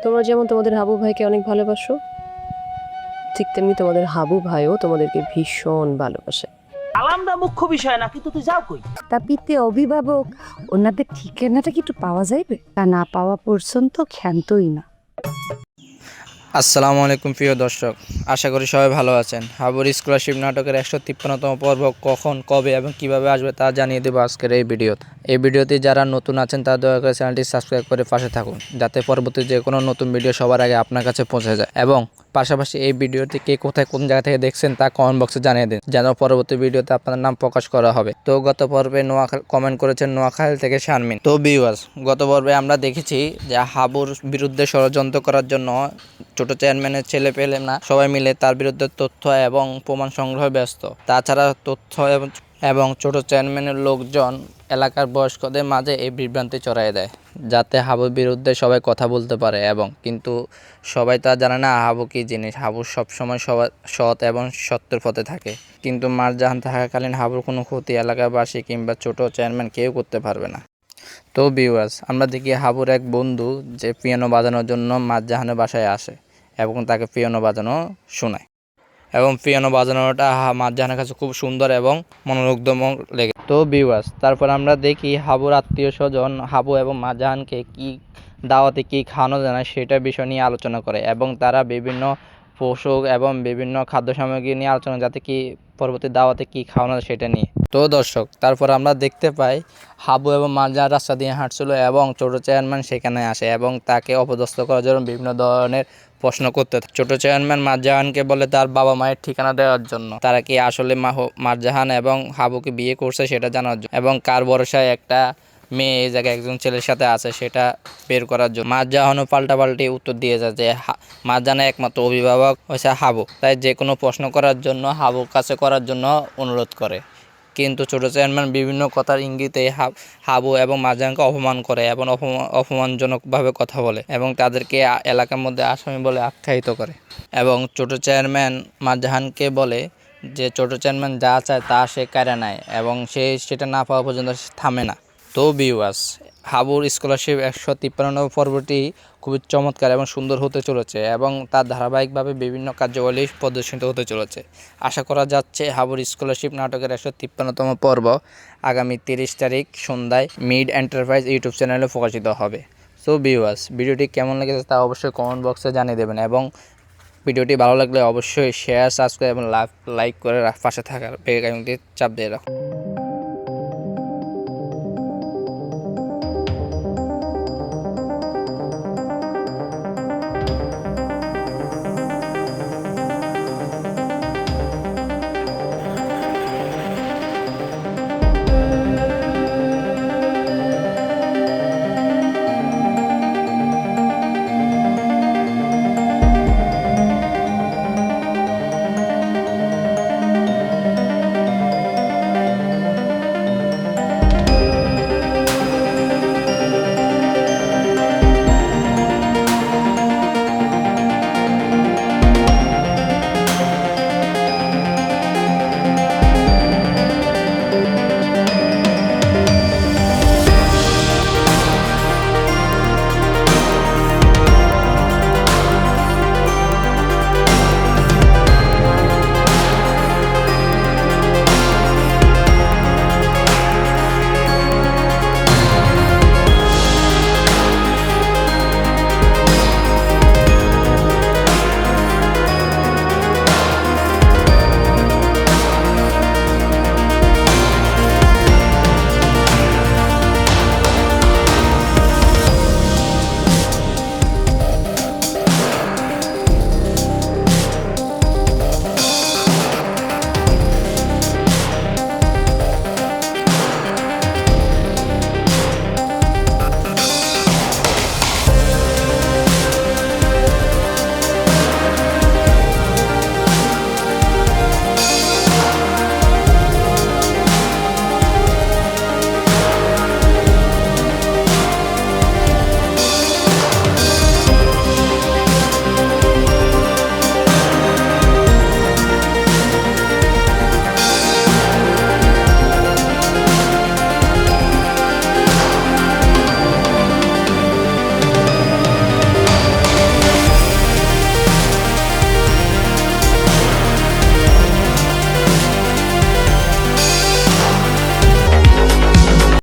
তোমরা যেমন তোমাদের হাবু ভাইকে অনেক ভালোবাসো, ঠিক তেমনি তোমাদের হাবু ভাইও তোমাদেরকে ভীষণ ভালোবাসে। আলামটা মুখ্য বিষয় না, কিন্তু তুই যাও কই? তা পিতে অভিভাবক ওনাদের ঠিকানাটা কি একটু পাওয়া যাইবে? তা না পাওয়া পর্যন্ত ক্ষান্তই না। আসসালামু আলাইকুম প্রিয় দর্শক, আশা করি সবাই ভালো আছেন। হাবুর স্কলারশিপ নাটকের 153তম পর্ব কখন, কবে এবং কিভাবে আসবে তা জানিয়ে দেবো আজকের এই ভিডিওতে। এই ভিডিওতে যারা নতুন আছেন তারা দয়া করে চ্যানেলটি সাবস্ক্রাইব করে পাশে থাকুন, যাতে পরবর্তী যে কোনো নতুন ভিডিও সবার আগে আপনার কাছে পৌঁছে যায়। এবং পাশাপাশি এই ভিডিওটি কে কোথায় কোন জায়গা থেকে দেখছেন তা কমেন্ট বক্সে জানিয়ে দিন, যেন পরবর্তী ভিডিওতে আপনার নাম প্রকাশ করা হবে। তো গত পর্বে কমেন্ট করেছেন নোয়াখালী থেকে শারমিন। তো ভিউয়ার্স, গত পর্বে আমরা দেখেছি যে হাবুর বিরুদ্ধে ষড়যন্ত্র করার জন্য ছোট চেয়ারম্যানের ছেলে পেলে না সবাই মিলে তার বিরুদ্ধে তথ্য এবং প্রমাণ সংগ্রহে ব্যস্ত। তাছাড়া তথ্য এবং ছোট চেয়ারম্যানের লোকজন এলাকার বয়স্কদের মাঝে এই বিভ্রান্তি ছড়াই দেয়, যাতে হাবুর বিরুদ্ধে সবাই কথা বলতে পারে। কিন্তু সবাই তা জানে না হাবু কী জিনিস। হাবু সবসময় সৎ এবং সত্যের পথে থাকে, কিন্তু মারজাহান থাকাকালীন হাবুর কোনো ক্ষতি এলাকাবাসী কিংবা ছোট চেয়ারম্যান কেউ করতে পারবে না। তো ভিউয়ার্স, আমরা দেখি হাবুর এক বন্ধু যে পিয়ানো বাজানোর জন্য মারজাহানের বাসায় আসে এবং তাকে পিয়ানো বাজানো শোনায়, এবং পিয়ানো বাজানোটা মারজাহানের কাছে খুব সুন্দর এবং মনোমুগ্ধময় লেগে। তো ভিউয়ার্স, তারপর আমরা দেখি হাবুর আত্মীয় স্বজন হাবু এবং মারজাহানকে কি দাওয়াতে কি খাওয়ানো যায় সেটা বিষয় নিয়ে আলোচনা করে, এবং তারা বিভিন্ন পোশাক এবং বিভিন্ন খাদ্য সামগ্রী নিয়ে আলোচনা, যাতে কি পরবর্তী দাওয়াতে কি খাওয়ানো যায় সেটা নিয়ে। তো দর্শক, তারপর আমরা দেখতে পাই হাবু এবং মারজাহান রাস্তা দিয়ে হাঁটছিল এবং ছোট চেয়ারম্যান সেখানে আসে এবং তাকে অপদস্থ করার জন্য বিভিন্ন ধরনের প্রশ্ন করতে থাকে। ছোট চেয়ারম্যান মারজাহানকে বলে তার বাবা মায়ের ঠিকানা দেওয়ার জন্য, তারা কি আসলে মারজাহান এবং হাবুকে বিয়ে করছে সেটা জানার জন্য, এবং কার ভরসায় একটা মেয়ে এই জায়গায় একজন ছেলের সাথে আছে সেটা বের করার জন্য। মারজাহানও পাল্টাপাল্টি উত্তর দিয়ে যায় যে মারজাহানের একমাত্র অভিভাবক হচ্ছে হাবু, তাই যে কোনো প্রশ্ন করার জন্য হাবুর কাছে করার জন্য অনুরোধ করে। কিন্তু ছোট চেয়ারম্যান বিভিন্ন কথার ইঙ্গিতে হাবু এবং মারজাহানকে অপমান করে এবং অপমানজনকভাবে কথা বলে এবং তাদেরকে এলাকার মধ্যে আসামি বলে আখ্যায়িত করে। এবং ছোট চেয়ারম্যান মারজাহানকে বলে যে ছোট চেয়ারম্যান যা চায় তা সে কেড়ে নেয় এবং সে সেটা না পাওয়া পর্যন্ত থামে না। তো ভিউয়ার্স, হাবুর স্কলারশিপ 153 পর্বটি খুবই চমৎকার এবং সুন্দর হতে চলেছে এবং তার ধারাবাহিকভাবে বিভিন্ন কার্যাবলী প্রদর্শিত হতে চলেছে। আশা করা যাচ্ছে হাবুর স্কলারশিপ নাটকের 153তম পর্ব আগামী 30 তারিখ সন্ধ্যায় মিড এন্টারপ্রাইজ ইউটিউব চ্যানেলে প্রকাশিত হবে। সো ভিউয়ার্স, ভিডিওটি কেমন লেগেছে তা অবশ্যই কমেন্ট বক্সে জানিয়ে দেবেন, এবং ভিডিওটি ভালো লাগলে অবশ্যই শেয়ার, সাবস্ক্রাইব এবং লাইক করে পাশে থাকার বেল আইকনটি চাপ দিয়ে রাখুন।